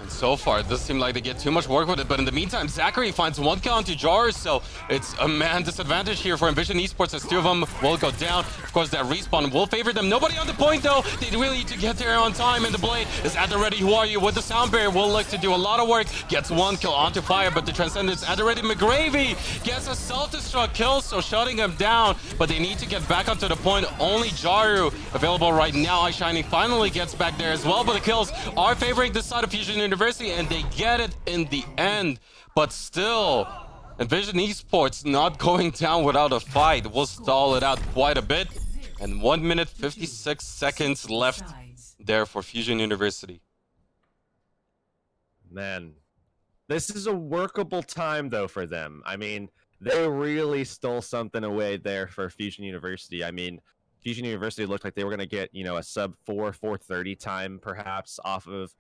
Speaker 3: And so far, it doesn't seem like they get too much work with it, but in the meantime, Zachary finds 1 kill onto Jar, so it's a man disadvantage here for Envision Esports as 2 of them will go down. Of course, that respawn will favor them. Nobody on the point, though. They really need to get there on time, and the blade is at the ready. Who Are You with the sound barrier will look to do a lot of work. Gets 1 kill onto Fire, but the Transcendence at the ready. McGravy gets a self-destruct kill, so shutting him down, but they need to get back onto the point. Only Jaru available right now. iShiny finally gets back there as well, but the kills are favoring this side of Fusion University, and they get it in the end. But still, Envision Esports not going down without a fight. We'll stall it out quite a bit. And 1 minute 56 seconds left there for Fusion University.
Speaker 2: Man, this is a workable time though for them. I mean, they really stole something away there for Fusion University. I mean, Fusion University looked like they were going to get, a sub 4:30 time perhaps off of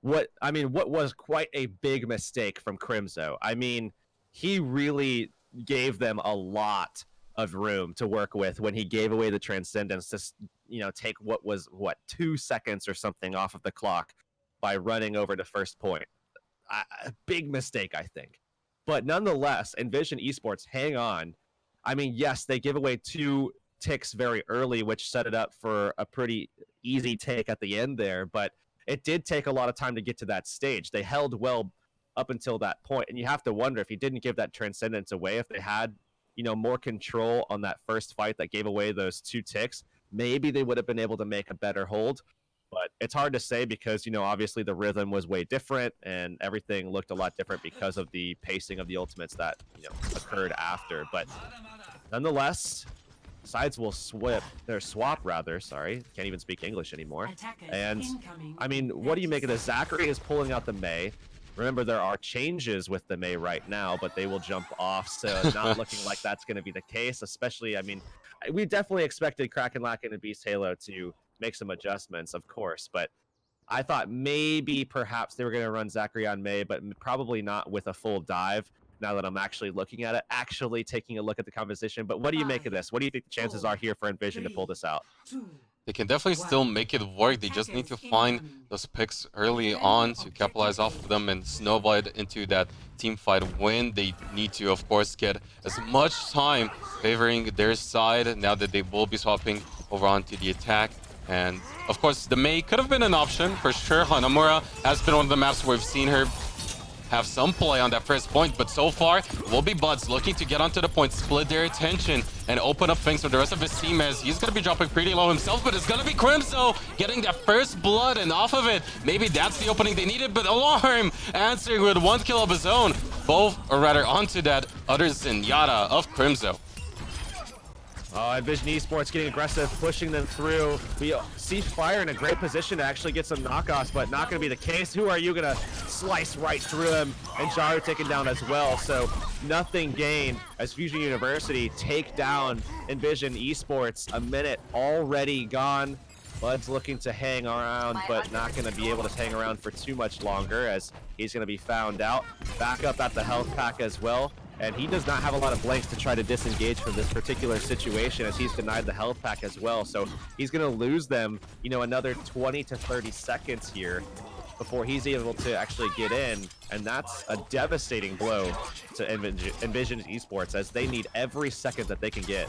Speaker 2: what was quite a big mistake from Crimzo. I mean, he really gave them a lot of room to work with when he gave away the Transcendence to, take what was 2 seconds or something off of the clock by running over to first point. A big mistake, I think. But nonetheless, Envision Esports, hang on. I mean, yes, they give away 2 ticks very early, which set it up for a pretty easy take at the end there, but it did take a lot of time to get to that stage. They held well up until that point, and you have to wonder if he didn't give that Transcendence away, if they had, more control on that first fight that gave away those 2 ticks, maybe they would have been able to make a better hold. But it's hard to say because, obviously the rhythm was way different and everything looked a lot different because of the pacing of the ultimates that, occurred after. But nonetheless, sides will swap rather, sorry. Can't even speak English anymore. And, I mean, what do you make of this? Zachary is pulling out the Mei. Remember, there are changes with the Mei right now, but they will jump off, so not looking like that's going to be the case, especially, I mean, we definitely expected Kraken Laken and Beast Halo to make some adjustments, of course, but I thought maybe perhaps they were going to run Zachary on Mei, but probably not with a full dive. Now that I'm actually looking at it, actually taking a look at the composition. But what do you make of this? What do you think the chances are here for Envision to pull this out?
Speaker 3: They can definitely still make it work. They just need to find those picks early on to capitalize off of them and snowball it into that team fight win. They need to, of course, get as much time favoring their side now that they will be swapping over onto the attack. And, of course, the Mei could have been an option for sure. Hanamura has been one of the maps where we've seen her have some play on that first point, but so far, it will be Buds looking to get onto the point, split their attention, and open up things for the rest of his team as he's going to be dropping pretty low himself, but it's going to be Crimzo getting that first blood, and off of it, maybe that's the opening they needed, but Alarm answering with 1 kill of his own, both, or rather onto that other Zenyatta of Crimzo.
Speaker 2: Envision Esports getting aggressive, pushing them through. We see Fire in a great position to actually get some knockoffs, but not going to be the case. Who are you going to slice right through him? And Jaru taken down as well, so nothing gained as Fusion University take down Envision Esports. A minute already gone. Bud's looking to hang around, but not going to be able to hang around for too much longer as he's going to be found out. Back up at the health pack as well. And he does not have a lot of blanks to try to disengage from this particular situation as he's denied the health pack as well. So he's going to lose them, you know, another 20 to 30 seconds here before he's able to actually get in. And that's a devastating blow to Envision Esports as they need every second that they can get.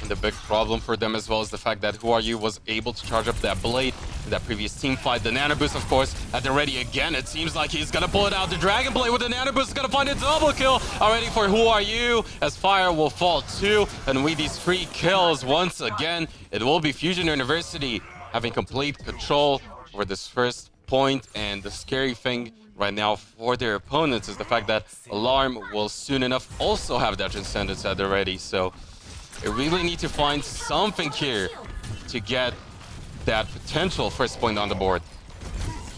Speaker 3: And the big problem for them as well is the fact that Who Are You was able to charge up that blade in that previous team fight. The Nano Boost, of course, at the ready again. It seems like he's going to pull it out. The Dragon Blade with the Nano Boost is going to find a double kill already for Who Are You as Fire will fall too. And with these 3 kills, once again, it will be Fusion University having complete control over this first point. And the scary thing right now for their opponents is the fact that Alarm will soon enough also have that Transcendence at the ready. So they really need to find something here to get that potential first point on the board.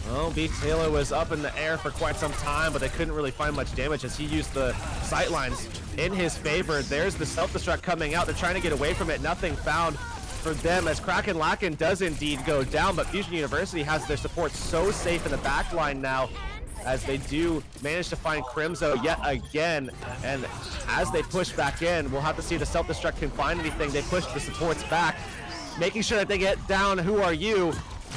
Speaker 2: Well, Beats Halo was up in the air for quite some time, but they couldn't really find much damage as he used the sightlines in his favor. There's the self-destruct coming out. They're trying to get away from it. Nothing found for them as Kraken Lacken does indeed go down, but Fusion University has their support so safe in the back line now as they do manage to find Crimzo yet again. And as they push back in, we'll have to see if the self-destruct can find anything. They push the supports back, making sure that they get down Who Are You.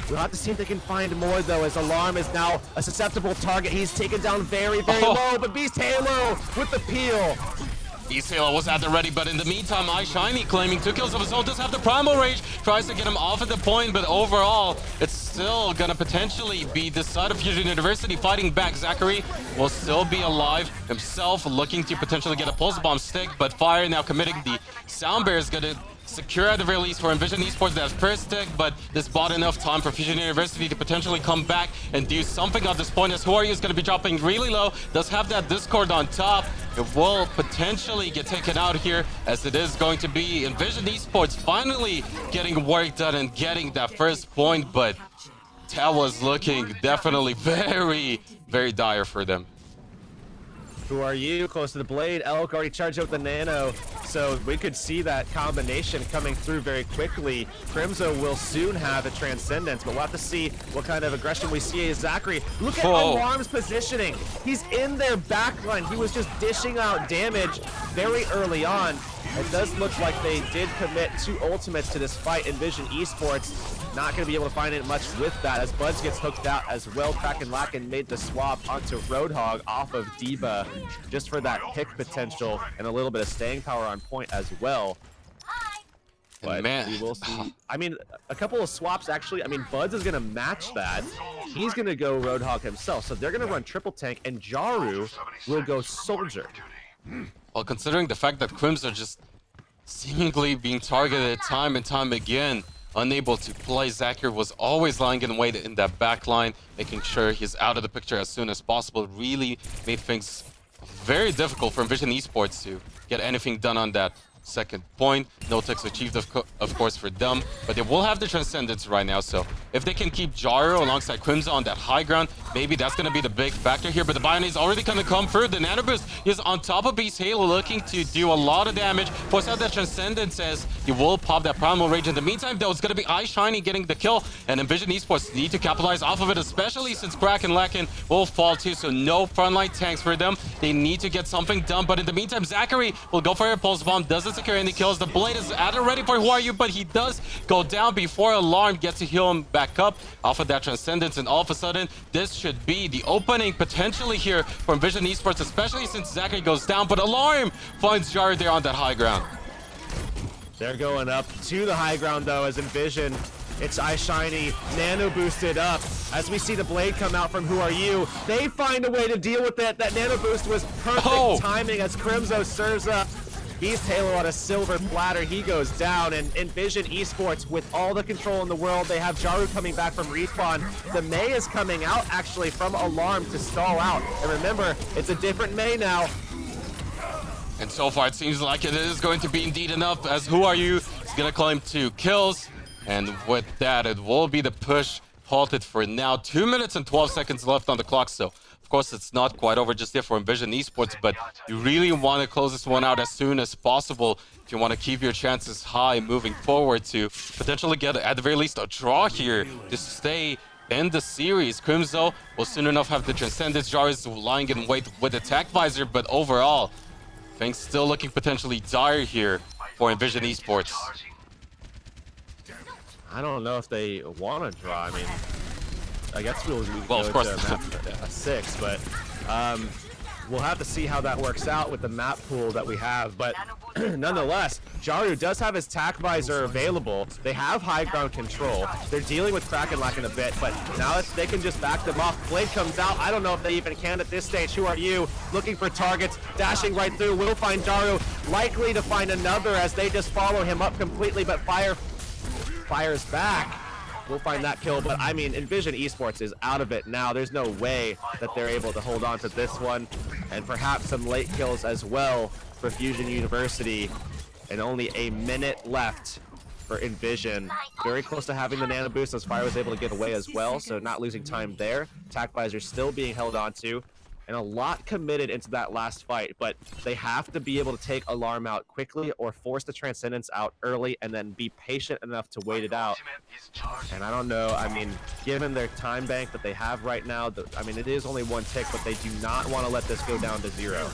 Speaker 2: We'll have to see if they can find more though, as Alarm is now a susceptible target. He's taken down very, very low, but Beast Halo with the peel.
Speaker 3: Beast Halo was at the ready, but in the meantime, iShiny claiming 2 kills of his own, does have the Primal Rage, tries to get him off at the point, but overall, it's still gonna potentially be this side of Fusion University fighting back. Zachary will still be alive himself, looking to potentially get a Pulse Bomb stick, but Fire now committing the Sound Bear is gonna secure at the very least for Envision Esports that first stick, but this bought enough time for Fusion University to potentially come back and do something at this point, as Who Are You is going to be dropping really low, does have that Discord on top. It will potentially get taken out here, as it is going to be Envision Esports finally getting work done and getting that first point, but that was looking definitely very, very dire for them.
Speaker 2: Who Are You? Close to the blade. Elk already charged up the Nano, so we could see that combination coming through very quickly. Crimzo will soon have a Transcendence, but we'll have to see what kind of aggression we see as Zachary. Look at Alarm's positioning. He's in their backline. He was just dishing out damage very early on. It does look like they did commit 2 ultimates to this fight. Envision Esports not going to be able to find it much with that as Buds gets hooked out as well. Kraken Lacken made the swap onto Roadhog off of D.Va just for that pick potential and a little bit of staying power on point as well. But
Speaker 3: man,
Speaker 2: we will see. I mean, a couple of swaps actually. I mean, Buds is going to match that. He's going to go Roadhog himself. So they're going to run triple tank and Jaru will go Soldier.
Speaker 3: Well, considering the fact that Crimson just seemingly being targeted time and time again, unable to play, Zachary was always lying in wait in that back line, making sure he's out of the picture as soon as possible. Really made things very difficult for Envision Esports to get anything done on that second point. No techs achieved, of course, for them, but they will have the Transcendence right now, so if they can keep Jaru alongside Crimson on that high ground, maybe that's going to be the big factor here, but the Bionic is already going to come through. The Nano Boost is on top of Beast Halo, looking to do a lot of damage. Force out that Transcendence as he will pop that Primal Rage. In the meantime, though, it's going to be iShiny getting the kill, and Envision Esports need to capitalize off of it, especially since Kraken Lacken will fall too, so no frontline tanks for them. They need to get something done, but in the meantime, Zachary will go for a Pulse Bomb, doesn't secure any kills. The Blade is at it ready for Who Are You, but he does go down before Alarm gets to heal him back up off of that Transcendence, and all of a sudden, this should be the opening potentially here for Envision Esports, especially since Zachary goes down, but Alarm finds Jaru there on that high ground.
Speaker 2: They're going up to the high ground though as Envision. It's iShiny, Nano boosted up. as we see the blade come out from Who Are You. They find a way to deal with it. That nano boost was perfect timing as Crimzo serves up. He's Halo on a silver platter. He goes down, and Envision Esports, with all the control in the world, they have Jaru coming back from respawn. The Mei is coming out actually from Alarm to stall out. And remember, it's a different Mei now.
Speaker 3: And so far, it seems like it is going to be indeed enough, as Who Are You is going to claim 2 kills. And with that, it will be the push halted for now. 2 minutes and 12 seconds left on the clock, so of course it's not quite over just yet for Envision Esports, but you really want to close this one out as soon as possible if you want to keep your chances high moving forward to potentially get, at the very least, a draw here to stay in the series. Crimzo will soon enough have the Transcendence. Jar is lying in wait with Attack Visor, but overall, things still looking potentially dire here for Envision Esports.
Speaker 2: I don't know if they want to draw. I mean, I guess we'll
Speaker 3: well,
Speaker 2: go
Speaker 3: of course.
Speaker 2: to a 6, but we'll have to see how that works out with the map pool that we have. But nonetheless, Jaru does have his Tac Visor available. They have high ground control. They're dealing with Kraken lacking a bit, but now if they can just back them off. Blade comes out. I don't know if they even can at this stage. Who Are You? Looking for targets, dashing right through. Will find Jaru. Likely to find another as they just follow him up completely, but fires back. We'll find that kill, but I mean, Envision Esports is out of it now. There's no way that they're able to hold on to this one, and perhaps some late kills as well for Fusion University. And only a minute left for Envision. Very close to having the nano boost as Fire was able to get away as well, so not losing time there. Attack Visor still being held on to, and a lot committed into that last fight, but they have to be able to take Alarm out quickly or force the Transcendence out early and then be patient enough to wait it out. And I don't know, I mean, given their time bank that they have right now, I mean, it is only 1 tick, but they do not want to let this go down to 0.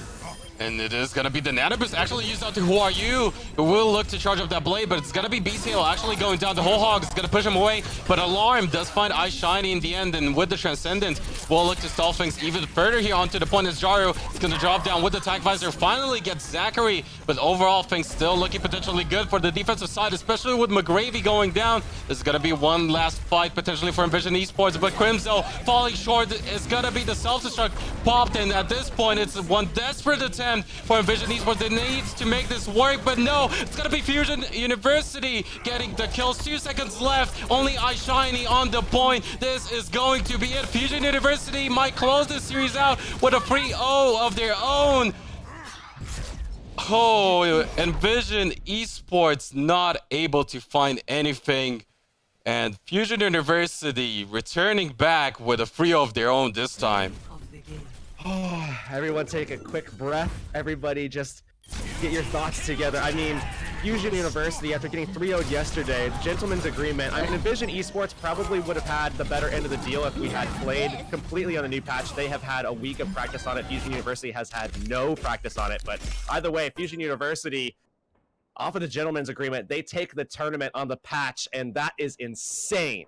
Speaker 3: And it is going to be the nano boost actually used out to Who Are You, who will look to charge up that blade, but it's going to be Beast Halo actually going down. The whole hog is going to push him away, but Alarm does find Eye Shiny in the end, and with the Transcendent, will look to stall things even further here onto the point as Jaru is going to drop down with the Attack Visor, finally gets Zachary, but overall things still looking potentially good for the defensive side, especially with McGravy going down. This is going to be one last fight potentially for Envision Esports, but Crimzo falling short is going to be the self-destruct popped, and at this point it's one desperate attempt for Envision Esports. They need to make this work, but no, it's gonna be Fusion University getting the kills. 2 seconds left, only Eye Shiny on the point. This is going to be it. Fusion University might close this series out with a 3-0 of their own. Oh, Envision Esports not able to find anything, and Fusion University returning back with a 3-0 of their own this time.
Speaker 2: Oh, everyone take a quick breath. Everybody just get your thoughts together. I mean, Fusion University, after getting 3-0'd yesterday, the gentleman's agreement. I mean, Envision Esports probably would have had the better end of the deal if we had played completely on the new patch. They have had a week of practice on it. Fusion University has had no practice on it. But either way, Fusion University, off of the gentleman's agreement, they take the tournament on the patch, and that is insane.